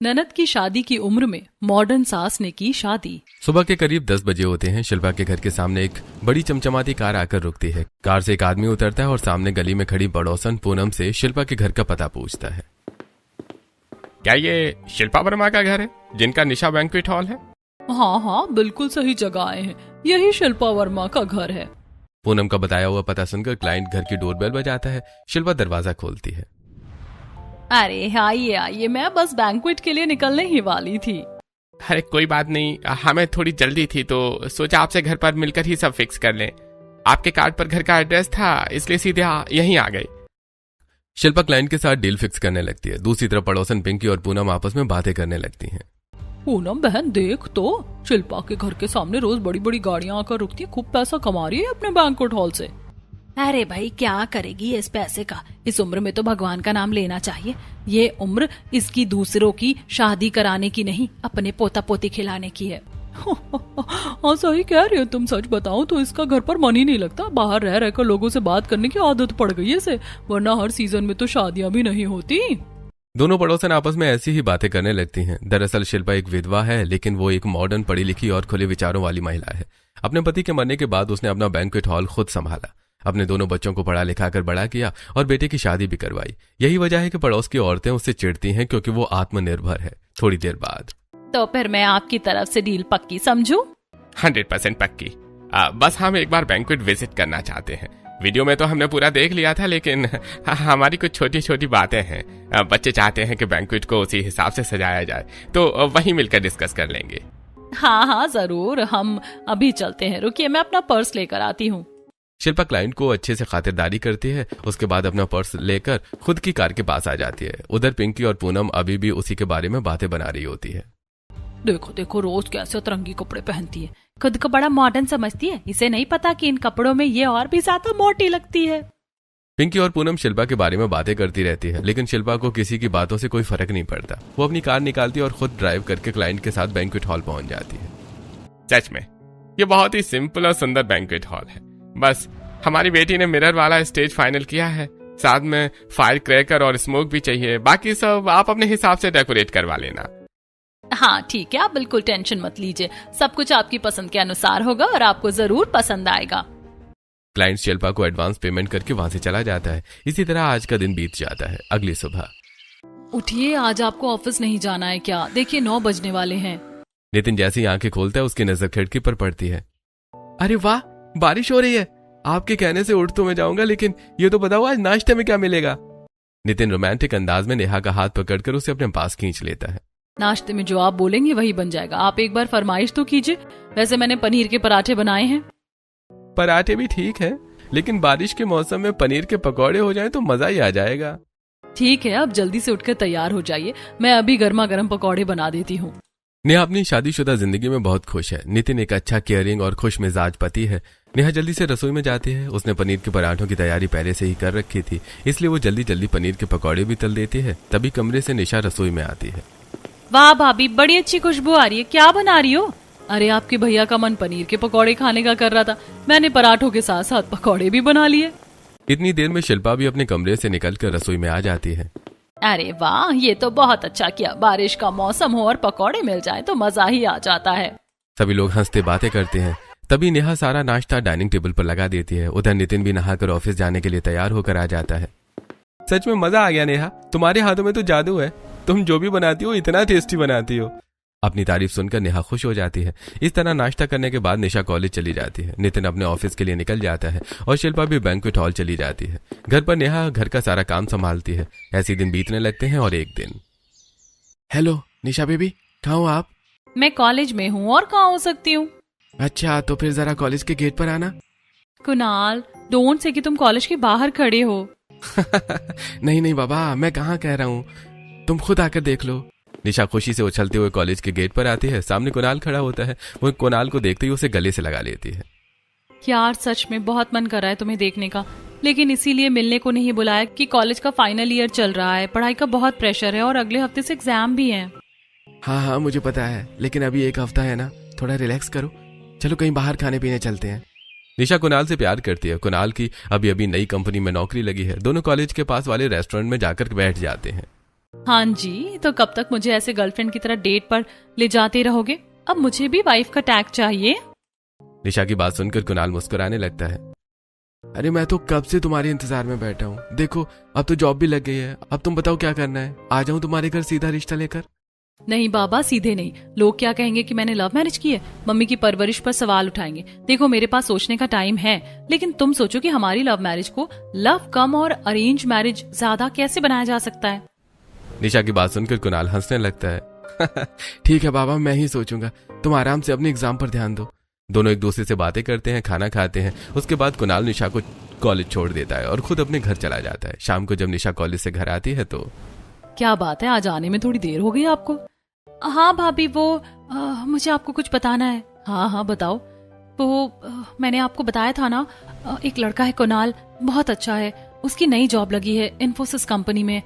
ननद की शादी की उम्र में मॉडर्न सास ने की शादी। सुबह के करीब 10 बजे होते हैं। शिल्पा के घर के सामने एक बड़ी चमचमाती कार आकर रुकती है। कार से एक आदमी उतरता है और सामने गली में खड़ी पड़ोसन पूनम से शिल्पा के घर का पता पूछता है। क्या ये शिल्पा वर्मा का घर है जिनका निशा बैंक्वेट हॉल है? हाँ, बिल्कुल सही जगह आए हैं। यही शिल्पा वर्मा का घर है। पूनम का बताया हुआ पता सुनकर क्लाइंट घर की डोरबेल बजाता है। शिल्पा दरवाजा खोलती है। अरे आइए, मैं बस बैंक्वेट के लिए निकलने ही वाली थी। अरे कोई बात नहीं, हमें थोड़ी जल्दी थी तो सोचा आपसे घर पर मिलकर ही सब फिक्स कर लें। आपके कार्ड पर घर का एड्रेस था इसलिए सीधे यहीं आ गई। शिल्पा क्लाइंट के साथ डील फिक्स करने लगती है। दूसरी तरफ पड़ोसन पिंकी और पूनम आपस में बातें करने लगती हैं। पूनम बहन देख तो, शिल्पा के घर के सामने रोज बड़ी बड़ी गाड़ियां आकर रुकती है, खूब पैसा कमा रही है अपने बैंक्वेट हॉल से। अरे भाई क्या करेगी इस पैसे का? इस उम्र में तो भगवान का नाम लेना चाहिए। ये उम्र इसकी दूसरों की शादी कराने की नहीं, अपने पोता पोती खिलाने की है। हाँ सही कह रही हो तुम। सच बताऊं तो इसका घर पर मन ही नहीं लगता। बाहर रह रहकर लोगों से बात करने की आदत पड़ गई है इसे, वरना हर सीजन में तो शादियां भी नहीं होती। दोनों पड़ोसन आपस में ऐसी ही बातें करने लगती हैं। दरअसल शिल्पा एक विधवा है, लेकिन वो एक मॉडर्न पढ़ी लिखी और खुले विचारों वाली महिला है। अपने पति के मरने के बाद उसने अपना बैंक्वेट हॉल खुद संभाला, अपने दोनों बच्चों को पढ़ा लिखा कर बड़ा किया और बेटे की शादी भी करवाई। यही वजह है कि पड़ोस की औरतें उससे चिढ़ती हैं, क्योंकि वो आत्मनिर्भर है। थोड़ी देर बाद तो फिर मैं आपकी तरफ से डील पक्की समझूं? 100% पक्की। बस हम एक बार बैंक्वेट विजिट करना चाहते हैं। वीडियो में तो हमने पूरा देख लिया था, लेकिन हमारी कुछ छोटी छोटी बातें हैं। बच्चे चाहते हैं कि बैंक्वेट को उसी हिसाब से सजाया जाए, तो वहीं मिलकर डिस्कस कर लेंगे। हाँ जरूर, हम अभी चलते हैं। रुकिए मैं अपना पर्स लेकर आती हूँ। शिल्पा क्लाइंट को अच्छे से खातिरदारी करती है। उसके बाद अपना पर्स लेकर खुद की कार के पास आ जाती है। उधर पिंकी और पूनम अभी भी उसी के बारे में बातें बना रही होती है। देखो रोज कैसे अतरंगी कपड़े पहनती है, खुद को बड़ा मॉडर्न समझती है। इसे नहीं पता कि इन कपड़ों में ये और भी ज्यादा मोटी लगती है। पिंकी और पूनम शिल्पा के बारे में बातें करती रहती है, लेकिन शिल्पा को किसी की बातों से कोई फर्क नहीं पड़ता। वो अपनी कार निकालती है और खुद ड्राइव करके क्लाइंट के साथ बैंक्वेट हॉल पहुंच जाती है। सच में ये बहुत ही सिंपल और सुंदर बैंक्वेट हॉल है। बस हमारी बेटी ने मिरर वाला स्टेज फाइनल किया है, साथ में फायर क्रैकर और स्मोक भी चाहिए। बाकी सब आप अपने हिसाब से डेकोरेट करवा लेना। हाँ ठीक है, आप बिल्कुल टेंशन मत लीजिए। सब कुछ आपकी पसंद के अनुसार होगा और आपको जरूर पसंद आएगा। क्लाइंट शिल्पा को एडवांस पेमेंट करके वहां से चला जाता है। इसी तरह आज का दिन बीत जाता है। अगली सुबह, उठिए, आज आपको ऑफिस नहीं जाना है क्या? देखिए 9 बजने वाले हैं। नितिन जैसे ही आंखें खोलता है उसकी नजर खिड़की पर पड़ती है। अरे वाह, बारिश हो रही है। आपके कहने से उठ तो मैं जाऊंगा, लेकिन ये तो बताओ आज नाश्ते में क्या मिलेगा? नितिन रोमांटिक अंदाज में नेहा का हाथ पकड़कर उसे अपने पास खींच लेता है। नाश्ते में जो आप बोलेंगे वही बन जाएगा। आप एक बार फरमाइश तो कीजिए। वैसे मैंने पनीर के पराठे बनाए हैं। पराठे भी ठीक है, लेकिन बारिश के मौसम में पनीर के पकौड़े हो जाएं तो मजा ही आ जाएगा। ठीक है, अब जल्दी से उठकर तैयार हो जाइए। मैं अभी गर्मा गर्म पकौड़े बना देती हूँ। नेहा अपनी शादीशुदा जिंदगी में बहुत खुश है। नितिन एक अच्छा केयरिंग और खुश मिजाज पति है। नेहा जल्दी से रसोई में जाती है। उसने पनीर के पराठों की तैयारी पहले से ही कर रखी थी, इसलिए वो जल्दी जल्दी पनीर के पकौड़े भी तल देती है। तभी कमरे से निशा रसोई में आती है। वाह भाभी, बड़ी अच्छी खुशबू आ रही है। क्या बना रही हो? अरे आपके भैया का मन पनीर के पकौड़े खाने का कर रहा था, मैंने पराठों के साथ साथ पकौड़े भी बना लिए। इतनी देर में शिल्पा भी अपने कमरे से निकलकर रसोई में आ जाती है। अरे वाह, ये तो बहुत अच्छा किया। बारिश का मौसम हो और पकौड़े मिल जाए तो मजा ही आ जाता है। सभी लोग हंसते बातें करते हैं। तभी नेहा सारा नाश्ता डाइनिंग टेबल पर लगा देती है। उधर नितिन भी नहाकर ऑफिस जाने के लिए तैयार होकर आ जाता है। सच में मजा आ गया नेहा, तुम्हारे हाथों में तो जादू है। तुम जो भी बनाती हो इतना टेस्टी बनाती हो। अपनी तारीफ सुनकर नेहा खुश हो जाती है। इस तरह नाश्ता करने के बाद निशा कॉलेज चली जाती है। नितिन अपने ऑफिस के लिए निकल जाता है और शिल्पा भी बैंक्वेट हॉल चली जाती है। घर पर नेहा घर का सारा काम संभालती है। ऐसे दिन बीतने लगते हैं और एक दिन। हेलो निशा बेबी, कहाँ हो आप? मैं कॉलेज में हूँ, और कहाँ हो सकती हूँ? अच्छा, तो फिर जरा कॉलेज के गेट पर आना। कुणाल, डोंट से कि तुम कॉलेज के बाहर खड़े हो। नहीं बाबा, मैं कहाँ कह रहा हूँ, तुम खुद आकर देख लो। निशा खुशी से उछलते हुए कॉलेज के गेट पर आती है। सामने कुणाल खड़ा होता है। वो कुणाल को देखते ही उसे गले से लगा लेती है। यार सच में बहुत मन कर रहा है तुम्हें देखने का, लेकिन इसीलिए मिलने को नहीं बुलाया कि कॉलेज का फाइनल ईयर चल रहा है, पढ़ाई का बहुत प्रेशर है और अगले हफ्ते से एग्जाम भी है। हाँ मुझे पता है, लेकिन अभी एक हफ्ता है ना, थोड़ा रिलैक्स करो। चलो कहीं बाहर खाने पीने चलते हैं। निशा कुणाल से प्यार करती है। कुणाल की अभी नई कंपनी में नौकरी लगी है। दोनों कॉलेज के पास वाले रेस्टोरेंट में जाकर बैठ जाते हैं। हाँ जी, तो कब तक मुझे ऐसे गर्लफ्रेंड की तरह डेट पर ले जाते रहोगे? अब मुझे भी वाइफ का टैग चाहिए। निशा की बात सुनकर कुणाल मुस्कुराने लगता है। अरे मैं तो कब से तुम्हारे इंतजार में बैठा हूँ। देखो अब तो जॉब भी लग गई है, अब तुम बताओ क्या करना है? आ जाऊं तुम्हारे घर सीधा रिश्ता लेकर? नहीं बाबा, सीधे नहीं। लोग क्या कहेंगे कि मैंने लव मैरिज की है। मम्मी की परवरिश पर सवाल उठाएंगे। देखो मेरे पास सोचने का टाइम है, लेकिन तुम सोचो कि हमारी लव मैरिज को लव कम और अरेंज मैरिज ज्यादा कैसे बनाया जा सकता है। निशा की बात सुनकर कुणाल हंसने लगता है। ठीक है बाबा, मैं ही सोचूंगा, तुम आराम से अपने एग्जाम पर ध्यान दो। दोनों एक दूसरे से बातें करते हैं, खाना खाते हैं। उसके बाद कुणाल निशा को कॉलेज छोड़ देता है और खुद अपने घर चला जाता है। शाम को जब निशा कॉलेज से घर आती है तो क्या बात है, आज आने में थोड़ी देर हो गई आपको? हाँ भाभी, वो मुझे आपको कुछ बताना है। हाँ हाँ बताओ। वो मैंने आपको बताया था ना, एक लड़का है कुणाल, बहुत अच्छा है। उसकी नई जॉब लगी है इन्फोसिस कंपनी में।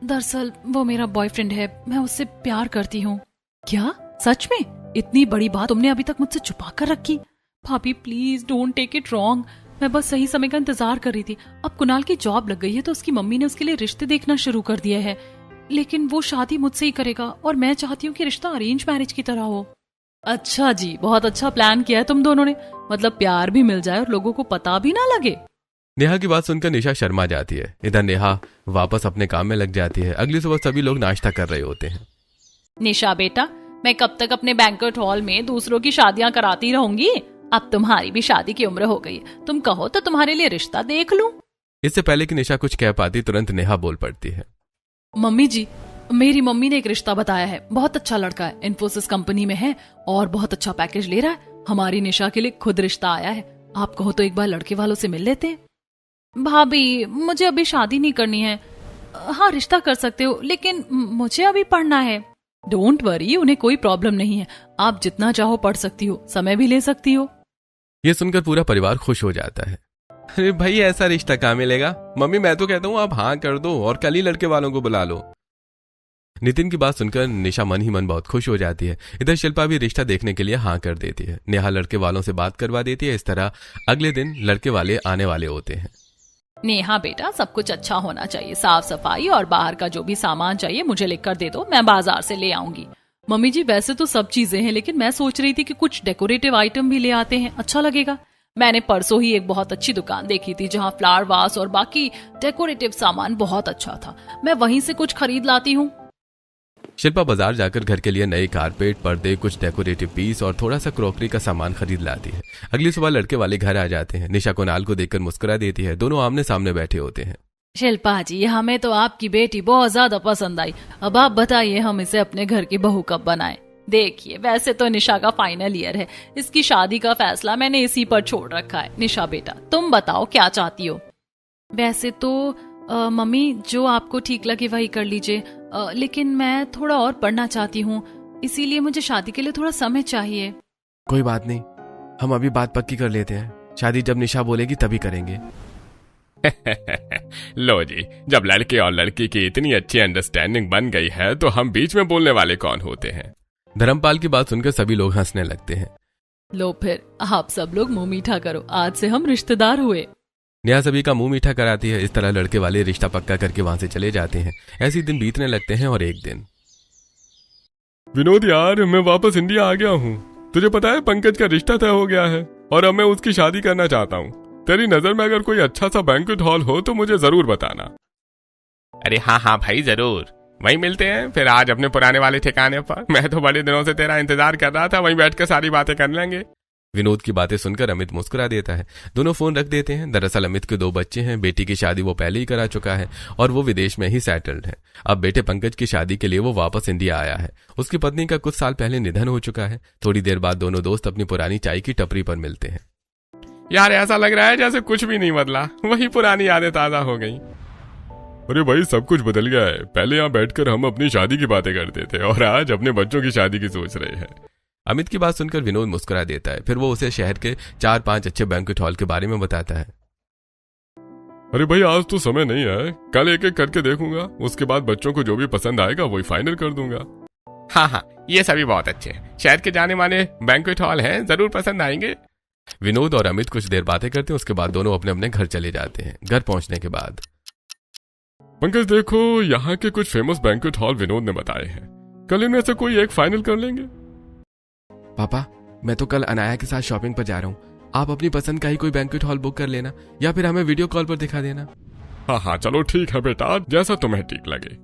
दरअसल वो मेरा बॉयफ्रेंड है, मैं उससे प्यार करती हूँ। क्या सच में? इतनी बड़ी बात तुमने अभी तक मुझसे छुपा कर रखी। भाभी please don't take it wrong, मैं बस सही समय का इंतजार कर रही थी। अब कुणाल की जॉब लग गई है तो उसकी मम्मी ने उसके लिए रिश्ते देखना शुरू कर दिया है, लेकिन वो शादी मुझसे ही करेगा और मैं चाहती हूँ कि रिश्ता अरेंज मैरिज की तरह हो। अच्छा जी, बहुत अच्छा प्लान किया है तुम दोनों ने। मतलब प्यार भी मिल जाए और लोगों को पता भी ना लगे। नेहा की बात सुनकर निशा शर्मा जाती है। इधर नेहा वापस अपने काम में लग जाती है। अगली सुबह सभी लोग नाश्ता कर रहे होते हैं। निशा बेटा, मैं कब तक अपने बैंक्वेट हॉल में दूसरों की शादियां कराती रहूंगी? अब तुम्हारी भी शादी की उम्र हो गई है, तुम कहो तो तुम्हारे लिए रिश्ता देख लूं। इससे पहले कि निशा कुछ कह पाती तुरंत नेहा बोल पड़ती है। मम्मी जी, मेरी मम्मी ने एक रिश्ता बताया है। बहुत अच्छा लड़का है, इन्फोसिस कंपनी में है और बहुत अच्छा पैकेज ले रहा है। हमारी निशा के लिए खुद रिश्ता आया है। आप कहो तो एक बार लड़के वालों से मिल लेते हैं। भाभी मुझे अभी शादी नहीं करनी है। हाँ रिश्ता कर सकते हो, लेकिन मुझे अभी पढ़ना है। डोंट वरी, उन्हें कोई प्रॉब्लम नहीं है। आप जितना चाहो पढ़ सकती हो, समय भी ले सकती हो। ये सुनकर पूरा परिवार खुश हो जाता है। अरे भाई ऐसा रिश्ता कहाँ मिलेगा? मम्मी मैं तो कहता हूँ आप हाँ कर दो और कल ही लड़के वालों को बुला लो। नितिन की बात सुनकर निशा मन ही मन बहुत खुश हो जाती है। इधर शिल्पा भी रिश्ता देखने के लिए हाँ कर देती है। नेहा लड़के वालों से बात करवा देती है। इस तरह अगले दिन लड़के वाले आने वाले होते हैं। नेहा बेटा, सब कुछ अच्छा होना चाहिए। साफ सफाई और बाहर का जो भी सामान चाहिए मुझे लिखकर दे दो, मैं बाजार से ले आऊंगी। मम्मी जी वैसे तो सब चीजें हैं, लेकिन मैं सोच रही थी कि कुछ डेकोरेटिव आइटम भी ले आते हैं, अच्छा लगेगा। मैंने परसों ही एक बहुत अच्छी दुकान देखी थी जहाँ फ्लावर वास और बाकी डेकोरेटिव सामान बहुत अच्छा था। मैं वहीं से कुछ खरीद लाती हूँ। शिल्पा बाजार जाकर घर के लिए नए कारपेट, पर्दे, कुछ डेकोरेटिव पीस और थोड़ा सा क्रॉकरी का सामान खरीद लाती है। अगली सुबह लड़के वाले घर आ जाते हैं। निशा कुणाल को देखकर मुस्कुरा देती है। दोनों आमने सामने बैठे होते हैं। शिल्पा जी, हमें तो आपकी बेटी बहुत ज्यादा पसंद आई। अब आप बताइए हम इसे अपने घर की बहू कब बनाएं? देखिए वैसे तो निशा का फाइनल ईयर है, इसकी शादी का फैसला मैंने इसी पर छोड़ रखा है। निशा बेटा तुम बताओ क्या चाहती हो? वैसे तो मम्मी जो आपको ठीक लगे वही कर लीजिए, लेकिन मैं थोड़ा और पढ़ना चाहती हूँ, इसीलिए मुझे शादी के लिए थोड़ा समय चाहिए। कोई बात नहीं, हम अभी बात पक्की कर लेते हैं। शादी जब निशा बोलेगी तभी करेंगे। लो जी, जब लड़के और लड़की की इतनी अच्छी अंडरस्टैंडिंग बन गई है तो हम बीच में बोलने वाले कौन होते हैं? धर्मपाल की बात सुनकर सभी लोग हंसने लगते हैं। लो फिर आप सब लोग मुंह मीठा करो, आज से हम रिश्तेदार हुए। नेहा सभी का मुंह मीठा कराती है। इस तरह लड़के वाले रिश्ता पक्का करके वहां से चले जाते हैं। ऐसे दिन बीतने लगते हैं और एक दिन विनोद यार, मैं वापस इंडिया आ गया हूँ। तुझे पता है पंकज का रिश्ता तय हो गया है और अब मैं उसकी शादी करना चाहता हूँ। तेरी नजर में अगर कोई अच्छा सा बैंक्वेट हॉल हो तो मुझे जरूर बताना। अरे हाँ हाँ भाई जरूर, वहीं मिलते हैं फिर आज अपने पुराने वाले ठिकाने पर। मैं तो बड़े दिनों से तेरा इंतजार कर रहा था, वहीं बैठकर सारी बातें कर लेंगे। विनोद की बातें सुनकर अमित मुस्कुरा देता है। दोनों फोन रख देते हैं। दरअसल अमित के 2 बच्चे हैं। बेटी की शादी वो पहले ही करा चुका है और वो विदेश में ही सेटल्ड है। अब बेटे पंकज की शादी के लिए वो वापस इंडिया आया है। उसकी पत्नी का कुछ साल पहले निधन हो चुका है। थोड़ी देर बाद दोनों दोस्त अपनी पुरानी चाय की टपरी पर मिलते हैं। यार ऐसा लग रहा है जैसे कुछ भी नहीं बदला, वही पुरानी यादें ताजा हो गई। अरे भाई सब कुछ बदल गया है। पहले यहाँ बैठकर हम अपनी शादी की बातें करते थे और आज अपने बच्चों की शादी की सोच रहे हैं। अमित की बात सुनकर विनोद मुस्कुरा देता है। फिर वो उसे शहर के 4-5 अच्छे बैंक्वेट हॉल के बारे में बताता है। अरे भाई आज तो समय नहीं है, कल एक एक करके देखूंगा, उसके बाद बच्चों को जो भी पसंद आएगा वही फाइनल कर दूंगा। हाँ हाँ ये सभी बहुत अच्छे हैं, शहर के जाने माने बैंक्वेट हॉल हैं, जरूर पसंद आएंगे। विनोद और अमित कुछ देर बातें करते हैं। उसके बाद दोनों अपने अपने घर चले जाते हैं। घर पहुंचने के बाद पंकज देखो, यहाँ के कुछ फेमस बैंक्वेट हॉल विनोद ने बताए हैं, कल इनमें से कोई एक फाइनल कर लेंगे। पापा, मैं तो कल अनाया के साथ शॉपिंग पर जा रहा हूँ। आप अपनी पसंद का ही कोई बैंक्वेट हॉल बुक कर लेना या फिर हमें वीडियो कॉल पर दिखा देना। हाँ चलो ठीक है बेटा, जैसा तुम्हें ठीक लगे।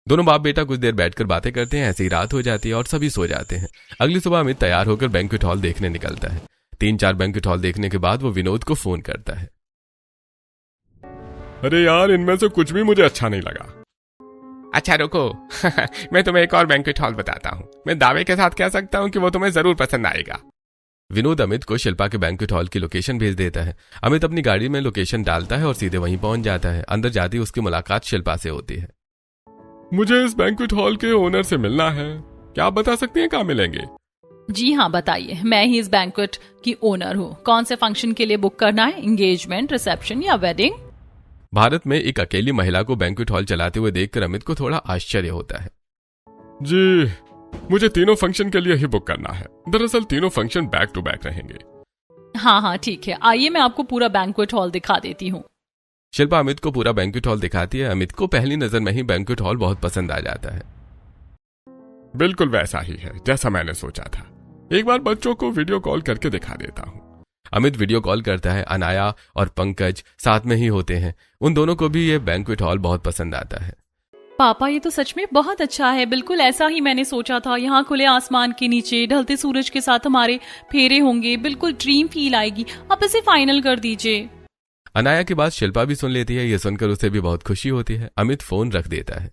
दोनों बाप बेटा कुछ देर बैठकर बातें करते हैं। ऐसे ही रात हो जाती है और सभी सो जाते हैं। अगली सुबह अमित तैयार होकर बैंक्वेट हॉल देखने निकलता है। 3-4 बैंक्वेट हॉल देखने के बाद वो विनोद को फोन करता है। अरे यार, इनमें से कुछ भी मुझे अच्छा नहीं लगा। अच्छा रुको मैं तुम्हें एक और बैंक्वेट हॉल बताता हूँ। मैं दावे के साथ कह सकता हूँ कि वो तुम्हें जरूर पसंद आएगा। विनोद अमित को शिल्पा के बैंक्वेट हॉल की लोकेशन भेज देता है। अमित अपनी गाड़ी में लोकेशन डालता है और सीधे वहीं पहुंच जाता है। अंदर जाते ही उसकी मुलाकात शिल्पा से होती है। मुझे इस बैंक्वेट हॉल के ओनर से मिलना है, क्या आप बता सकते हैं कहाँ मिलेंगे? जी हाँ बताइए, मैं ही इस बैंक्वेट की ओनर हूँ। कौन से फंक्शन के लिए बुक करना है, एंगेजमेंट, रिसेप्शन या वेडिंग? भारत में एक अकेली महिला को बैंक्वेट हॉल चलाते हुए देखकर अमित को थोड़ा आश्चर्य होता है। जी, मुझे तीनों फंक्शन के लिए ही बुक करना है। दरअसल तीनों फंक्शन बैक टू बैक रहेंगे। हाँ ठीक है, आइए मैं आपको पूरा बैंक्वेट हॉल दिखा देती हूँ। शिल्पा अमित को पूरा बैंक्वेट हॉल दिखाती है। अमित को पहली नजर में ही बैंक्वेट हॉल बहुत पसंद आ जाता है। बिल्कुल वैसा ही है जैसा मैंने सोचा था। एक बार बच्चों को वीडियो कॉल करके दिखा देता हूँ। अमित वीडियो कॉल करता है। अनाया और पंकज साथ में ही होते हैं। उन दोनों को भी ये बैंक्वेट हॉल बहुत पसंद आता है। पापा ये तो सच में बहुत अच्छा है, बिल्कुल ऐसा ही मैंने सोचा था। यहाँ खुले आसमान के नीचे ढलते सूरज के साथ हमारे फेरे होंगे, बिल्कुल ड्रीम फील आएगी। आप इसे फाइनल कर दीजिए। अनाया की बात शिल्पा भी सुन लेती है। ये सुनकर उसे भी बहुत खुशी होती है। अमित फोन रख देता है।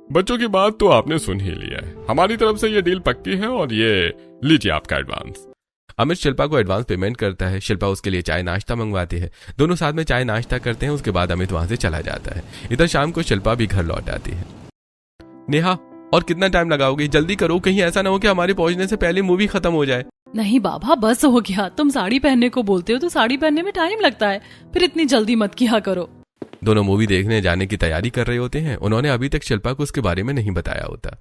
बच्चों की बात तो आपने सुन ही लिया है, हमारी तरफ से ये डील पक्की है और ये लीजिए आपका एडवांस। अमित शिल्पा को एडवांस पेमेंट करता है। शिल्पा उसके लिए चाय नाश्ता मंगवाती है। दोनों साथ में चाय नाश्ता करते हैं। उसके बाद अमित वहां से चला जाता है। इधर शाम को शिल्पा भी घर लौट आती है। नेहा, और कितना टाइम लगाओगी? जल्दी करो, कहीं ऐसा ना हो कि हमारे पहुंचने से पहले मूवी खत्म हो जाए। नहीं बाबा, बस हो गया। तुम साड़ी पहनने को बोलते हो तो साड़ी पहनने में टाइम लगता है, फिर इतनी जल्दी मत किया करो। दोनों मूवी देखने जाने की तैयारी कर रहे होते हैं। उन्होंने अभी तक शिल्पा को उसके बारे में नहीं बताया होता।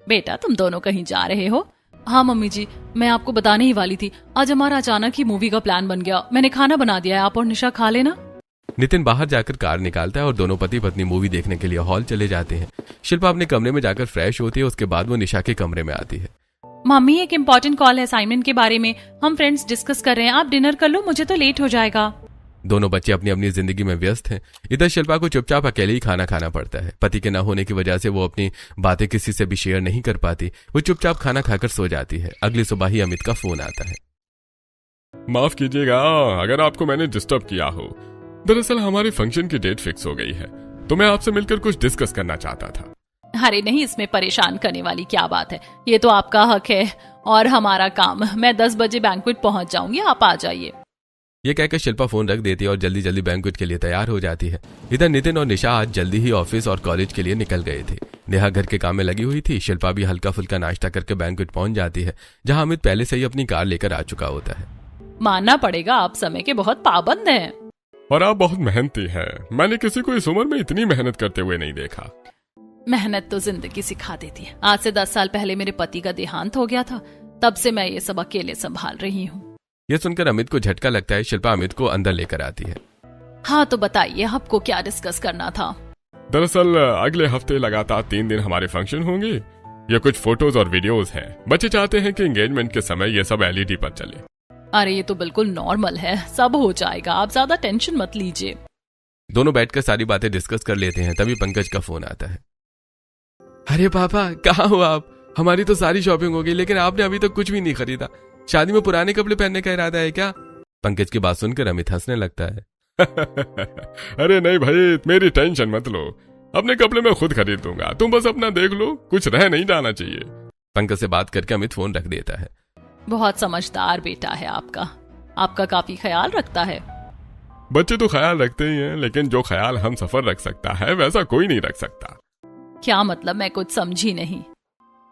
बेटा तुम दोनों कहीं जा रहे हो? हाँ मम्मी जी, मैं आपको बताने ही वाली थी। आज हमारा अचानक ही मूवी का प्लान बन गया। मैंने खाना बना दिया है, आप और निशा खा लेना। नितिन बाहर जाकर कार निकालता है और दोनों पति पत्नी मूवी देखने के लिए हॉल चले जाते हैं। शिल्पा अपने कमरे में जाकर फ्रेश होती है। उसके बाद वो निशा के कमरे में आती है। मम्मी एक इम्पोर्टेंट कॉल है असाइनमेंट के बारे में, हम फ्रेंड्स डिस्कस कर रहे हैं। आप डिनर कर लो, मुझे तो लेट हो जाएगा। दोनों बच्चे अपनी अपनी जिंदगी में व्यस्त हैं। इधर शिल्पा को चुपचाप अकेले ही खाना खाना पड़ता है। पति के न होने की वजह से वो अपनी बातें किसी से भी शेयर नहीं कर पाती। वो चुपचाप खाना खाकर सो जाती है। अगली सुबह ही अमित का फोन आता है। माफ कीजिएगा अगर आपको मैंने डिस्टर्ब किया हो। दरअसल हमारे फंक्शन की डेट फिक्स हो गई है, तो मैं आपसे मिलकर कुछ डिस्कस करना चाहता था। अरे नहीं, इसमें परेशान करने वाली क्या बात है। ये तो आपका हक है और हमारा काम। मैं 10 बजे बैंक्वेट पहुंच जाऊंगी, आप आ जाइए। ये कहकर शिल्पा फोन रख देती है और जल्दी जल्दी बैंक्वेट के लिए तैयार हो जाती है। इधर नितिन और निशा आज जल्दी ही ऑफिस और कॉलेज के लिए निकल गए थे। नेहा घर के काम में लगी हुई थी। शिल्पा भी हल्का फुल्का नाश्ता करके बैंक्वेट पहुंच जाती है, जहां अमित पहले से ही अपनी कार लेकर आ चुका होता है। मानना पड़ेगा, आप समय के बहुत पाबंद हैं। और आप बहुत मेहनती हैं। मैंने किसी को इस उम्र में इतनी मेहनत करते हुए नहीं देखा। मेहनत तो जिंदगी सिखा देती है। आज से 10 साल पहले मेरे पति का देहांत हो गया था, तब से मैं ये सब अकेले संभाल रही हूँ। ये सुनकर अमित को झटका लगता है। शिल्पा अमित को अंदर लेकर आती है। हाँ तो बताइए, आपको क्या डिस्कस करना था? दरअसल अगले हफ्ते लगातार 3 दिन हमारे फंक्शन होंगे। ये कुछ फोटोज और वीडियोस हैं। बच्चे चाहते हैं कि एंगेजमेंट के समय ये सब LED पर चले। अरे ये तो बिल्कुल नॉर्मल है, सब हो जाएगा, आप ज्यादा टेंशन मत लीजिए। दोनों बैठकर सारी बातें डिस्कस कर लेते हैं। तभी पंकज का फोन आता है। अरे पापा, कहाँ हो आप? हमारी तो सारी शॉपिंग हो गई, लेकिन आपने अभी तक कुछ भी नहीं खरीदा। शादी में पुराने कपड़े पहनने का इरादा है क्या? पंकज की बात सुनकर अमित हंसने लगता है। अरे नहीं भाई, मेरी टेंशन मत लो, अपने कपड़े मैं खुद खरीद दूंगा, तुम बस अपना देख लो, कुछ रह नहीं जाना चाहिए। पंकज से बात करके अमित फोन रख देता है। बहुत समझदार बेटा है आपका काफी ख्याल रखता है। बच्चे तो ख्याल रखते ही हैं, लेकिन जो ख्याल हम सफर रख सकता है वैसा कोई नहीं रख सकता। क्या मतलब? मैं कुछ समझी नहीं।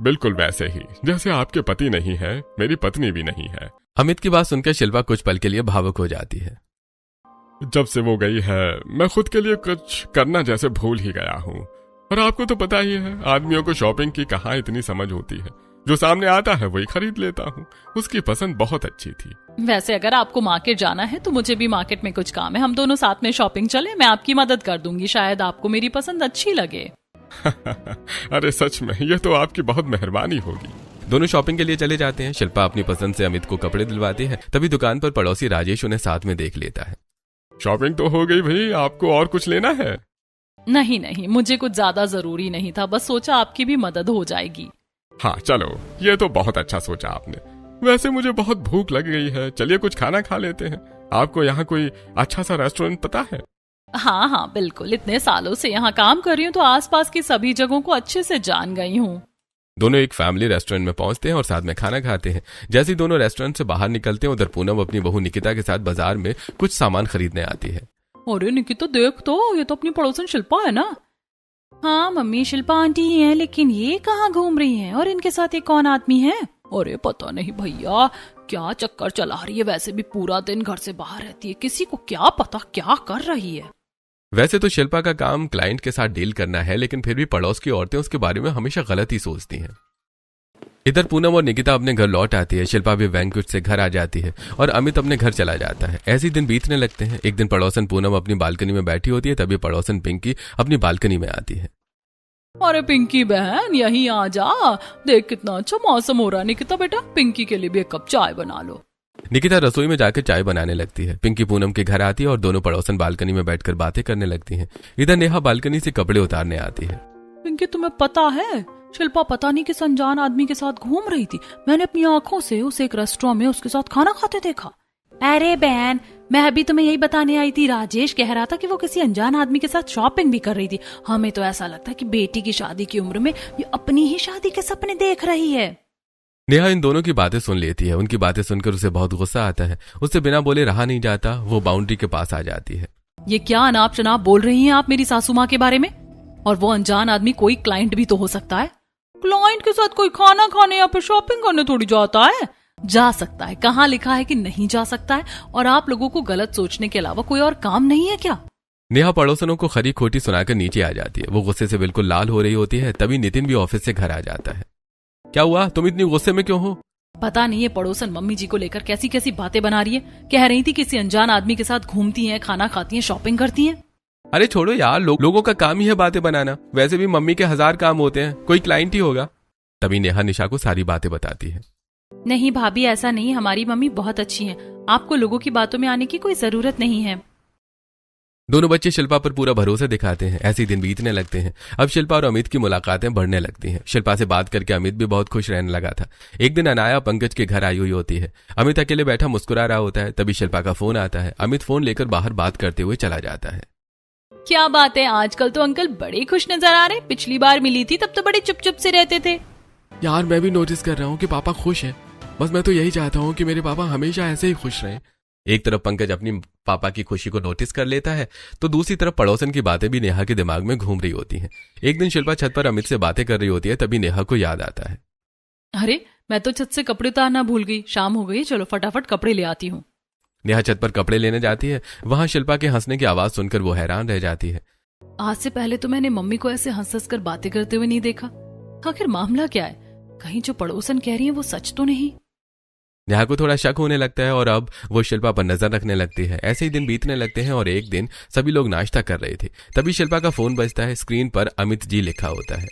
बिल्कुल वैसे ही जैसे आपके पति नहीं है, मेरी पत्नी भी नहीं है। अमित की बात सुनकर शिल्पा कुछ पल के लिए भावुक हो जाती है। जब से वो गई है, मैं खुद के लिए कुछ करना जैसे भूल ही गया हूँ। और आपको तो पता ही है, आदमियों को शॉपिंग की कहाँ इतनी समझ होती है। जो सामने आता है वही खरीद लेता हूँ। उसकी पसंद बहुत अच्छी थी। वैसे अगर आपको मार्केट जाना है तो मुझे भी मार्केट में कुछ काम है, हम दोनों साथ में शॉपिंग चले, मैं आपकी मदद कर दूंगी, शायद आपको मेरी पसंद अच्छी लगे। अरे सच में, ये तो आपकी बहुत मेहरबानी होगी। दोनों शॉपिंग के लिए चले जाते हैं। शिल्पा अपनी पसंद से अमित को कपड़े दिलवाती है। तभी दुकान पर पड़ोसी राजेश उन्हें साथ में देख लेता है। शॉपिंग तो हो गई भाई, आपको और कुछ लेना है? नहीं, मुझे कुछ ज्यादा जरूरी नहीं था, बस सोचा आपकी भी मदद हो जाएगी। हाँ चलो, ये तो बहुत अच्छा सोचा आपने। वैसे मुझे बहुत भूख लग गई है, चलिए कुछ खाना खा लेते हैं। आपको यहाँ कोई अच्छा सा रेस्टोरेंट पता है? हाँ बिल्कुल, इतने सालों से यहाँ काम कर रही हूँ तो आसपास की सभी जगहों को अच्छे से जान गई हूँ। दोनों एक फैमिली रेस्टोरेंट में पहुंचते हैं और साथ में खाना खाते हैं। जैसे ही दोनों रेस्टोरेंट से बाहर निकलते हैं, उधर पूनम अपनी बहू निकिता के साथ बाजार में कुछ सामान खरीदने आती है। अरे निकिता देख तो, ये तो अपनी पड़ोसन शिल्पा है ना। हाँ मम्मी, शिल्पा आंटी ही है, लेकिन ये कहाँ घूम रही हैं और इनके साथ एक कौन आदमी है? अरे पता नहीं भैया, क्या चक्कर चला रही है, वैसे भी पूरा दिन घर से बाहर रहती है, किसी को क्या पता क्या कर रही है। वैसे तो शिल्पा का काम क्लाइंट के साथ डील करना है, लेकिन फिर भी पड़ोस की औरतें उसके बारे में हमेशा गलत ही सोचती हैं। इधर पूनम और निकिता अपने घर लौट आती है। शिल्पा भी बैंक्वेट से घर आ जाती है और अमित अपने घर चला जाता है। ऐसे ही दिन बीतने लगते हैं। एक दिन पड़ोसन पूनम अपनी बालकनी में बैठी होती है, तभी पड़ोसन पिंकी अपनी बालकनी में आती है। अरे पिंकी बहन, यहीं आ जा, देख कितना अच्छा मौसम हो रहा है। निकिता बेटा, पिंकी के लिए भी एक कप चाय बना लो। निकिता रसोई में जाकर चाय बनाने लगती है। पिंकी पूनम के घर आती है और दोनों पड़ोसन बालकनी में बैठकर बातें करने लगती हैं। इधर नेहा बालकनी से कपड़े उतारने आती है। पिंकी तुम्हें पता है, शिल्पा पता नहीं किस अनजान आदमी के साथ घूम रही थी। मैंने अपनी आंखों से उसे एक रेस्टोरेंट में उसके साथ खाना खाते देखा। अरे बहन, मैं अभी तुम्हें यही बताने आई थी, राजेश कह रहा था कि वो किसी अनजान आदमी के साथ शॉपिंग भी कर रही थी। हमें तो ऐसा लगता है कि बेटी की शादी की उम्र में ये अपनी ही शादी के सपने देख रही है। नेहा इन दोनों की बातें सुन लेती है। उनकी बातें सुनकर उसे बहुत गुस्सा आता है। उससे बिना बोले रहा नहीं जाता। वो बाउंड्री के पास आ जाती है। ये क्या अनाप शनाप बोल रही हैं आप मेरी सासू माँ के बारे में? और वो अनजान आदमी कोई क्लाइंट भी तो हो सकता है। क्लाइंट के साथ कोई खाना खाने या फिर शॉपिंग करने थोड़ी जाता है। जा सकता है, कहाँ लिखा है कि नहीं जा सकता है? और आप लोगों को गलत सोचने के अलावा कोई और काम नहीं है क्या? नेहा पड़ोसनों को खरी खोटी सुनाकर नीचे आ जाती है। वो गुस्से से बिल्कुल लाल हो रही होती है। तभी नितिन भी ऑफिस से घर आ जाता है। क्या हुआ, तुम इतनी गुस्से में क्यों हो? पता नहीं है पड़ोसन मम्मी जी को लेकर कैसी कैसी बातें बना रही है। कह रही थी किसी अनजान आदमी के साथ घूमती हैं, खाना खाती हैं, शॉपिंग करती हैं। अरे छोड़ो यार, लोगों का काम ही है बातें बनाना। वैसे भी मम्मी के 1000 काम होते हैं, कोई क्लाइंट ही होगा। तभी नेहा निशा को सारी बातें बताती है। नहीं भाभी, ऐसा नहीं, हमारी मम्मी बहुत अच्छी है, आपको लोगों की बातों में आने की कोई जरूरत नहीं है। दोनों बच्चे शिल्पा पर पूरा भरोसा दिखाते हैं। ऐसे ही दिन बीतने लगते हैं। अब शिल्पा और अमित की मुलाकातें बढ़ने लगती हैं। शिल्पा से बात करके अमित भी बहुत खुश रहने लगा था। एक दिन अनाया पंकज के घर आई हुई होती है। अमित अकेले बैठा मुस्कुरा रहा होता है। तभी शिल्पा का फोन आता है। अमित फोन लेकर बाहर बात करते हुए चला जाता है। क्या बात है, आजकल तो अंकल बड़े खुश नजर आ रहे। पिछली बार मिली थी तब तो बड़े चुप चुप से रहते थे। यार मैं भी नोटिस कर रहा हूँ कि पापा खुश है। बस मैं तो यही चाहता हूँ कि मेरे पापा हमेशा ऐसे ही खुश रहें। एक तरफ पंकज अपनी पापा की खुशी को नोटिस कर लेता है, तो दूसरी तरफ पड़ोसन की बातें भी नेहा के दिमाग में घूम रही होती हैं। एक दिन शिल्पा छत पर अमित से बातें कर रही होती है। तभी नेहा को याद आता है। अरे मैं तो छत से कपड़े उतारना भूल गई, शाम हो गई, चलो फटाफट कपड़े ले आती हूँ। नेहा छत पर कपड़े लेने जाती है। वहां शिल्पा के हंसने की आवाज सुनकर वो हैरान रह जाती है। आज से पहले तो मैंने मम्मी को ऐसे हंस हंस कर बातें करते हुए नहीं देखा। आखिर मामला क्या है? कहीं जो पड़ोसन कह रही है वो सच तो नहीं? नेहा को थोड़ा शक होने लगता है और अब वो शिल्पा पर नजर रखने लगती है। ऐसे ही दिन बीतने लगते हैं और एक दिन सभी लोग नाश्ता कर रहे थे। तभी शिल्पा का फोन बजता है। स्क्रीन पर अमित जी लिखा होता है।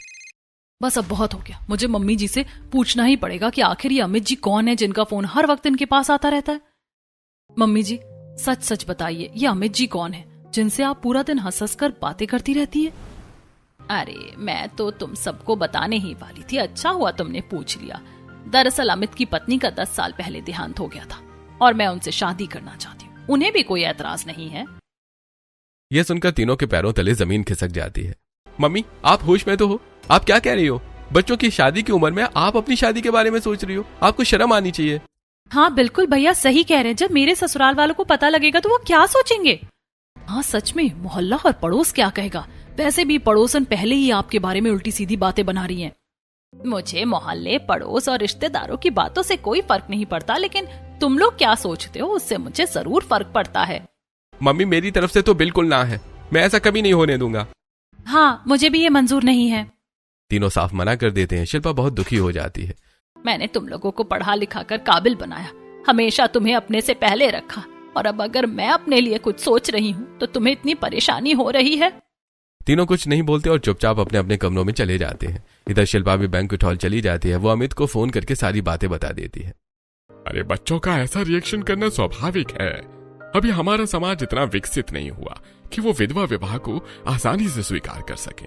बस अब बहुत हो गया, मुझे मम्मी जी से पूछना ही पड़ेगा कि आखिर ये अमित जी कौन है जिनका फोन हर वक्त इनके पास आता रहता है। मम्मी जी सच सच बताइए, ये अमित जी कौन है जिनसे आप पूरा दिन हंस हंस कर बातें करती रहती है? अरे मैं तो तुम सबको बताने ही वाली थी, अच्छा हुआ तुमने पूछ लिया। दरअसल अमित की पत्नी का 10 साल पहले देहांत हो गया था और मैं उनसे शादी करना चाहती हूँ। उन्हें भी कोई एतराज नहीं है। यह सुनकर तीनों के पैरों तले जमीन खिसक जाती है। मम्मी आप होश में तो हो? आप क्या कह रही हो? बच्चों की शादी की उम्र में आप अपनी शादी के बारे में सोच रही हो? आपको शर्म आनी चाहिए। हाँ बिल्कुल भैया, सही कह रहे हैं। जब मेरे ससुराल वालों को पता लगेगा तो वो क्या सोचेंगे? हाँ सच में, मोहल्ला और पड़ोस क्या कहेगा? वैसे भी पड़ोसन पहले ही आपके बारे में उल्टी सीधी बातें बना रही हैं। मुझे मोहल्ले, पड़ोस और रिश्तेदारों की बातों से कोई फर्क नहीं पड़ता, लेकिन तुम लोग क्या सोचते हो उससे मुझे जरूर फर्क पड़ता है। मम्मी मेरी तरफ से तो बिल्कुल ना है, मैं ऐसा कभी नहीं होने दूंगा। हाँ मुझे भी ये मंजूर नहीं है। तीनों साफ मना कर देते हैं। शिल्पा बहुत दुखी हो जाती है। मैंने तुम लोगों को पढ़ा लिखा कर काबिल बनाया, हमेशा तुम्हें अपने से पहले रखा, और अब अगर मैं अपने लिए कुछ सोच रही हूँ तो तुम्हें इतनी परेशानी हो रही है। तीनों कुछ नहीं बोलते और चुपचाप अपने अपने कमरों में चले जाते हैं। इधर शिल्पा भी बैंक्वेट हॉल चली जाती है। वो अमित को फोन करके सारी बातें बता देती है। अरे बच्चों का ऐसा रिएक्शन करना स्वाभाविक है। अभी हमारा समाज इतना विकसित नहीं हुआ कि वो विधवा विवाह को आसानी से स्वीकार कर सके।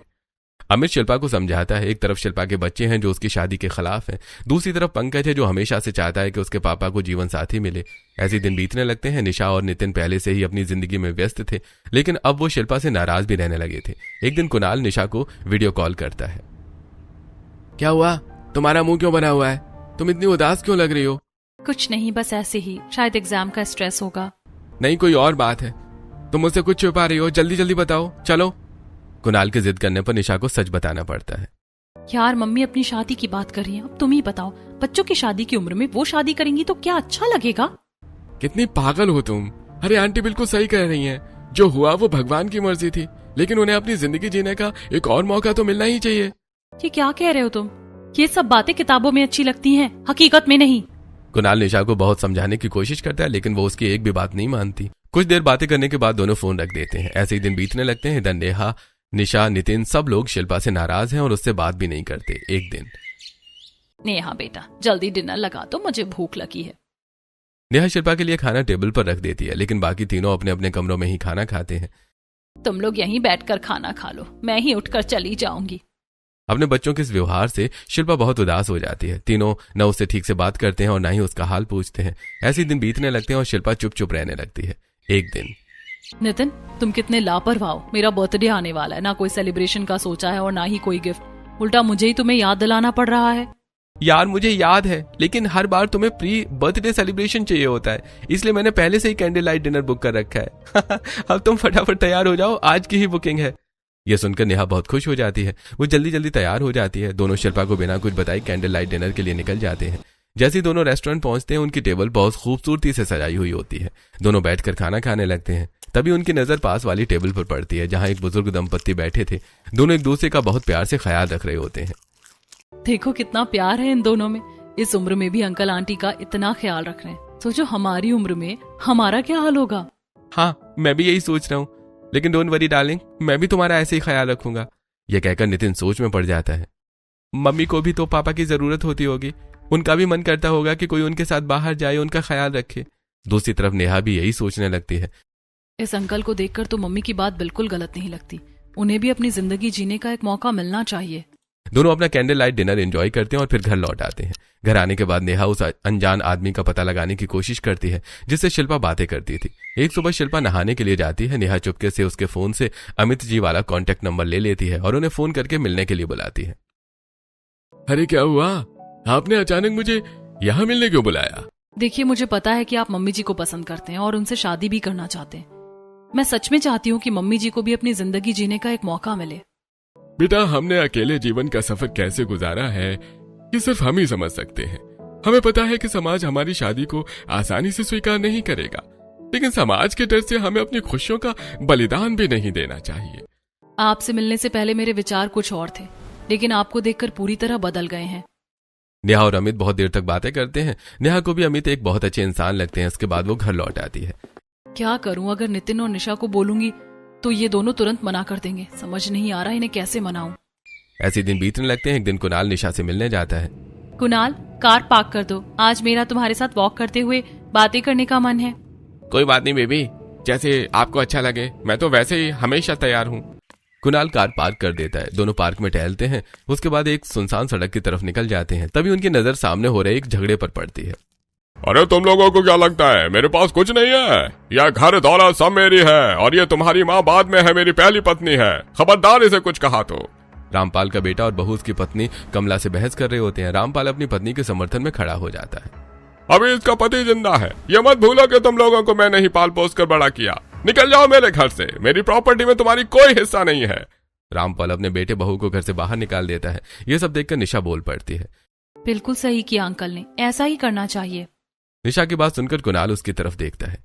अमित शिल्पा को समझाता है। एक तरफ शिल्पा के बच्चे हैं जो उसकी शादी के खिलाफ हैं, दूसरी तरफ पंकज है जो हमेशा से चाहता है कि उसके पापा को जीवन साथी मिले। ऐसे दिन बीतने लगते हैं। निशा और नितिन पहले से ही अपनी जिंदगी में व्यस्त थे, लेकिन अब वो शिल्पा से नाराज भी रहने लगे थे। एक दिन कुणाल निशा को वीडियो कॉल करता है। क्या हुआ, तुम्हारा मुंह क्यों बना हुआ है? तुम इतनी उदास क्यों लग रही हो? कुछ नहीं, बस ऐसे ही, शायद एग्जाम का स्ट्रेस होगा। नहीं, कोई और बात है। तुम मुझसे कुछ छुपा रही हो, जल्दी जल्दी बताओ। चलो। कुणाल के जिद करने पर निशा को सच बताना पड़ता है। यार मम्मी अपनी शादी की बात कर रही है, अब तुम ही बताओ, बच्चों की शादी की उम्र में वो शादी करेंगी तो क्या अच्छा लगेगा? कितनी पागल हो तुम। अरे आंटी बिल्कुल सही कह रही हैं। जो हुआ वो भगवान की मर्जी थी, लेकिन उन्हें अपनी जिंदगी जीने का एक और मौका तो मिलना ही चाहिए। ये क्या कह रहे हो तुम? ये सब बातें किताबों में अच्छी लगती हैं, हकीकत में नहीं। कुणाल निशा को बहुत समझाने की कोशिश करता है, लेकिन वो उसकी एक भी बात नहीं मानती। कुछ देर बातें करने के बाद दोनों फोन रख देते हैं। ऐसे ही दिन बीतने लगते हैं। इधर नेहा, निशा, नितिन सब लोग शिल्पा से नाराज हैं और उससे बात भी नहीं करते। एक दिन, नेहा बेटा जल्दी डिनर लगा दो, मुझे भूख लगी है। नेहा शिल्पा के लिए खाना टेबल पर रख देती है, लेकिन बाकी तीनों अपने अपने कमरों में ही खाना खाते हैं। तुम लोग यहीं बैठकर खाना खा लो, मैं ही उठकर चली जाऊंगी। अपने बच्चों के इस व्यवहार से शिल्पा बहुत उदास हो जाती है। तीनों न उससे ठीक से बात करते हैं और न ही उसका हाल पूछते हैं। ऐसे दिन बीतने लगते हैं और शिल्पा चुप चुप रहने लगती है। एक दिन, नितिन तुम कितने लापरवाह हो, मेरा बर्थडे आने वाला है, ना कोई सेलिब्रेशन का सोचा है और ना ही कोई गिफ्ट, उल्टा मुझे ही तुम्हें याद दिलाना पड़ रहा है। यार मुझे याद है, लेकिन हर बार तुम्हें प्री बर्थडे सेलिब्रेशन चाहिए होता है, इसलिए मैंने पहले से ही कैंडल लाइट डिनर बुक कर रखा है। अब तुम फटाफट तैयार हो जाओ, आज की ही बुकिंग है। यह सुनकर नेहा बहुत खुश हो जाती है। वो जल्दी जल्दी तैयार हो जाती है। दोनों शिल्पा को बिना कुछ बताए कैंडल लाइट डिनर के लिए निकल जाते हैं। जैसे ही दोनों रेस्टोरेंट पहुंचते हैं, उनकी टेबल बहुत खूबसूरती से सजाई हुई होती है। दोनों बैठकर खाना खाने लगते हैं। तभी उनकी नजर पास वाली टेबल पर पड़ती है, जहां एक बुजुर्ग दंपत्ति बैठे थे। दोनों एक दूसरे का बहुत प्यार से ख्याल रख रहे होते हैं। देखो कितना प्यार है इन दोनों में, इस उम्र में भी अंकल आंटी का इतना ख्याल रख रहे हैं। सोचो हमारी उम्र में हमारा क्या हाल होगा। हाँ, मैं भी यही सोच रहा हूँ, लेकिन डोंट वरी डार्लिंग, मैं भी तुम्हारा ऐसे ही ख्याल रखूंगा। यह कहकर नितिन सोच में पड़ जाता है। मम्मी को भी तो पापा की जरूरत होती होगी, उनका भी मन करता होगा कि कोई उनके साथ बाहर जाए, उनका ख्याल रखे। दूसरी तरफ नेहा भी यही सोचने लगती है। इस अंकल को देखकर तो मम्मी की बात बिल्कुल गलत नहीं लगती, उन्हें भी अपनी जिंदगी जीने का एक मौका मिलना चाहिए। दोनों अपना कैंडल लाइट डिनर एंजॉय करते हैं और फिर घर लौट आते हैं। घर आने के बाद नेहा उस अनजान आदमी का पता लगाने की कोशिश करती है जिससे शिल्पा बातें करती थी। एक सुबह शिल्पा नहाने के लिए जाती है। नेहा चुपके से उसके फोन से अमित जी वाला कॉन्टेक्ट नंबर ले लेती है और उन्हें फोन करके मिलने के लिए बुलाती है। अरे क्या हुआ, आपने अचानक मुझे यहाँ मिलने क्यों बुलाया? देखिए मुझे पता है कि आप मम्मी जी को पसंद करते हैं और उनसे शादी भी करना चाहते हैं। मैं सच में चाहती हूँ कि मम्मी जी को भी अपनी जिंदगी जीने का एक मौका मिले। बेटा, हमने अकेले जीवन का सफर कैसे गुजारा है ये सिर्फ हम ही समझ सकते हैं। हमें पता है कि समाज हमारी शादी को आसानी से स्वीकार नहीं करेगा, लेकिन समाज के डर से हमें अपनी खुशियों का बलिदान भी नहीं देना चाहिए। आपसे मिलने से पहले मेरे विचार कुछ और थे, लेकिन आपको देखकर पूरी तरह बदल गए हैं। नेहा और अमित बहुत देर तक बातें करते हैं। नेहा को भी अमित एक बहुत अच्छे इंसान लगते हैं। इसके बाद वो घर लौट आती है। क्या करूं, अगर नितिन और निशा को बोलूंगी तो ये दोनों तुरंत मना कर देंगे। समझ नहीं आ रहा इन्हें कैसे मनाऊं। ऐसे दिन बीतने लगते हैं। एक दिन कुणाल निशा से मिलने जाता है। कुणाल, कार पार्क कर दो, आज मेरा तुम्हारे साथ वॉक करते हुए बातें करने का मन है। कोई बात नहीं बेबी, जैसे आपको अच्छा लगे, मैं तो वैसे ही हमेशा तैयार हूँ। कुणाल कार पार्क कर देता है। दोनों पार्क में टहलते हैं। उसके बाद एक सुनसान सड़क की तरफ निकल जाते हैं। तभी उनकी नजर सामने हो रहे एक झगड़े पर पड़ती है। अरे तुम लोगों को क्या लगता है मेरे पास कुछ नहीं है? यह घर दौलत सब मेरी है और ये तुम्हारी माँ बाद में है मेरी पहली पत्नी है। खबरदार इसे कुछ कहा तो। रामपाल का बेटा और बहू उसकी पत्नी कमला से बहस कर रहे होते हैं। रामपाल अपनी पत्नी के समर्थन में खड़ा हो जाता है। अभी इसका पति जिंदा है, ये मत भूलो कि तुम लोगों को मैंने ही पाल पोस कर बड़ा किया। निकल जाओ मेरे घर से, मेरी प्रॉपर्टी में तुम्हारी कोई हिस्सा नहीं है। रामपाल अपने बेटे बहू को घर से बाहर निकाल देता है। ये सब देखकर निशा बोल पड़ती है। बिल्कुल सही किया अंकल ने, ऐसा ही करना चाहिए। निशा की बात सुनकर कुणाल उसकी तरफ देखता है।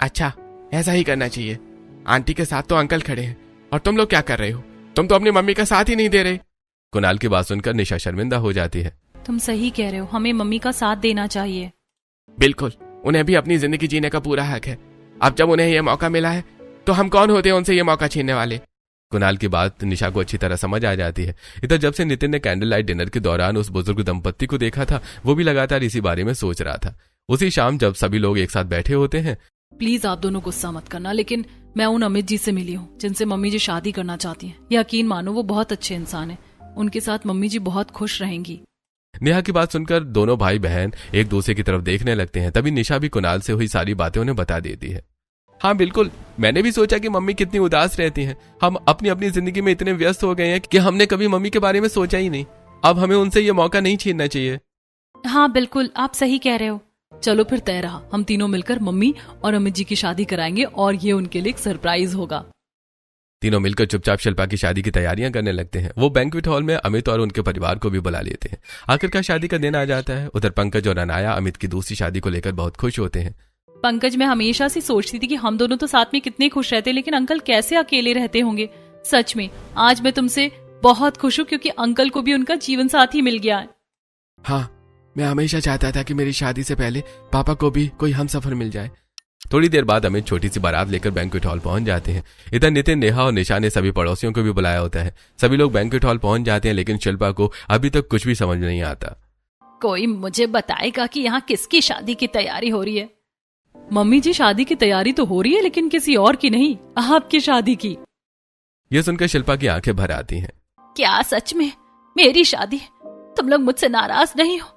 अच्छा, ऐसा ही करना चाहिए। आंटी के साथ तो अंकल खड़े हैं और तुम लोग क्या कर रहे हो? तुम तो अपनी मम्मी का साथ ही नहीं दे रहे। कुणाल की बात सुनकर निशा शर्मिंदा हो जाती है। तुम सही कह रहे हो, हमें मम्मी का साथ देना चाहिए। बिल्कुल, उन्हें भी अपनी जिंदगी जीने का पूरा हक है। अब जब उन्हें यह मौका मिला है तो हम कौन होते हैं उनसे ये मौका छीनने वाले। कुणाल की बात निशा को अच्छी तरह समझ आ जाती है। इधर जब से नितिन ने कैंडल लाइट डिनर के दौरान उस बुजुर्ग दंपत्ति को देखा था, वो भी लगातार इसी बारे में सोच रहा था। उसी शाम जब सभी लोग एक साथ बैठे होते हैं, प्लीज आप दोनों गुस्सा मत करना, लेकिन मैं उन अमित जी से मिली हूँ जिनसे मम्मी जी शादी करना चाहती हैं। यकीन मानो वो बहुत अच्छे इंसान हैं, उनके साथ मम्मी जी बहुत खुश रहेंगी। नेहा की बात सुनकर दोनों भाई बहन एक दूसरे की तरफ देखने लगते हैं। तभी निशा भी कुणाल से हुई सारी बातें उन्हें बता देती है। हाँ बिल्कुल, मैंने भी सोचा कि मम्मी कितनी उदास रहती हैं। हम अपनी अपनी जिंदगी में इतने व्यस्त हो गए हैं कि हमने कभी मम्मी के बारे में सोचा ही नहीं। अब हमें उनसे ये मौका नहीं छीनना चाहिए। हाँ बिल्कुल, आप सही कह रहे हो। चलो फिर तय रहा, हम तीनों मिलकर मम्मी और अमित जी की शादी कराएंगे और ये उनके लिए एक सरप्राइज होगा। तीनों मिलकर चुपचाप शिल्पा की शादी की तैयारियां करने लगते हैं। वो बैंक्वेट हॉल में अमित और उनके परिवार को भी बुला लेते हैं। आखिरकार शादी का दिन आ जाता है। उधर पंकज और अनाया अमित की दूसरी शादी को लेकर बहुत खुश होते हैं। पंकज, मैं हमेशा से सोचती थी कि हम दोनों तो साथ में कितने खुश रहते, लेकिन अंकल कैसे अकेले रहते होंगे। सच में आज मैं तुमसे बहुत खुश हूँ क्योंकि अंकल को भी उनका जीवन साथी मिल गया है। हाँ, मैं हमेशा चाहता था कि मेरी शादी से पहले पापा को भी कोई हमसफर मिल जाए। थोड़ी देर बाद अमित छोटी सी बारात लेकर बैंक्वेट हॉल पहुंच जाते हैं। इधर नितिन, नेहा और निशा ने सभी पड़ोसियों को भी बुलाया होता है। सभी लोग बैंक्वेट हॉल पहुंच जाते हैं, लेकिन शिल्पा को अभी तक कुछ भी समझ नहीं आता। कोई मुझे बताएगा कि यहाँ किसकी शादी की तैयारी हो रही है? मम्मी जी, शादी की तैयारी तो हो रही है, लेकिन किसी और की नहीं, आपकी शादी की। यह सुनकर शिल्पा की आंखें भर आती हैं। क्या सच में मेरी शादी? तुम लोग मुझसे नाराज नहीं हो?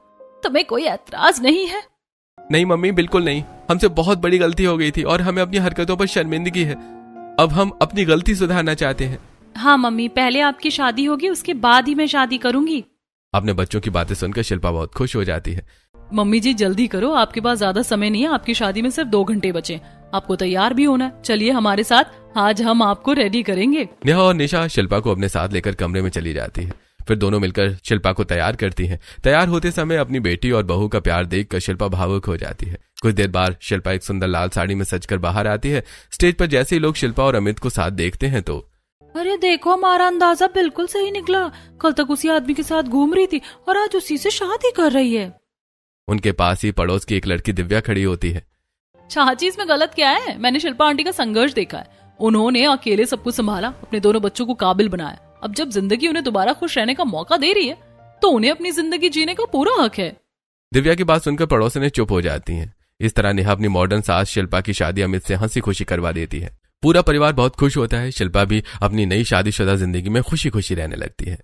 तुम्हें कोई ऐतराज नहीं है? नहीं मम्मी, बिल्कुल नहीं। हमसे बहुत बड़ी गलती हो गई थी और हमें अपनी हरकतों पर शर्मिंदगी है। अब हम अपनी गलती सुधारना चाहते हैं। हाँ मम्मी, पहले आपकी शादी होगी, उसके बाद ही मैं शादी करूंगी। अपने बच्चों की बातें सुनकर शिल्पा बहुत खुश हो जाती है। मम्मी जी जल्दी करो, आपके पास ज्यादा समय नहीं है, आपकी शादी में सिर्फ 2 घंटे बचे। आपको तैयार भी होना है, चलिए हमारे साथ, आज हम आपको रेडी करेंगे। नेहा और निशा शिल्पा को अपने साथ लेकर कमरे में चली जाती है। फिर दोनों मिलकर शिल्पा को तैयार करती हैं। तैयार होते समय अपनी बेटी और बहू का प्यार देखकर शिल्पा भावुक हो जाती है। कुछ देर बाद शिल्पा एक सुंदर लाल साड़ी में सजकर बाहर आती है। स्टेज पर जैसे ही लोग शिल्पा और अमित को साथ देखते हैं तो अरे देखो, हमारा अंदाजा बिल्कुल सही निकला। कल तक उसी आदमी के साथ घूम रही थी और आज उसी से शादी कर रही है। उनके पास ही पड़ोस की एक लड़की दिव्या खड़ी होती है। चाची, इसमें गलत क्या है? मैंने शिल्पा आंटी का संघर्ष देखा है। उन्होंने अकेले सब कुछ संभाला, अपने दोनों बच्चों को काबिल बनाया। अब जब जिंदगी उन्हें दोबारा खुश रहने का मौका दे रही है तो उन्हें अपनी जिंदगी जीने का पूरा हक है। दिव्या की बात सुनकर पड़ोसने चुप हो जाती हैं। इस तरह नेहा अपनी मॉडर्न सास शिल्पा की शादी अमित से हंसी खुशी करवा देती है। पूरा परिवार बहुत खुश होता है। शिल्पा भी अपनी नई शादीशुदा जिंदगी में खुशी खुशी रहने लगती है।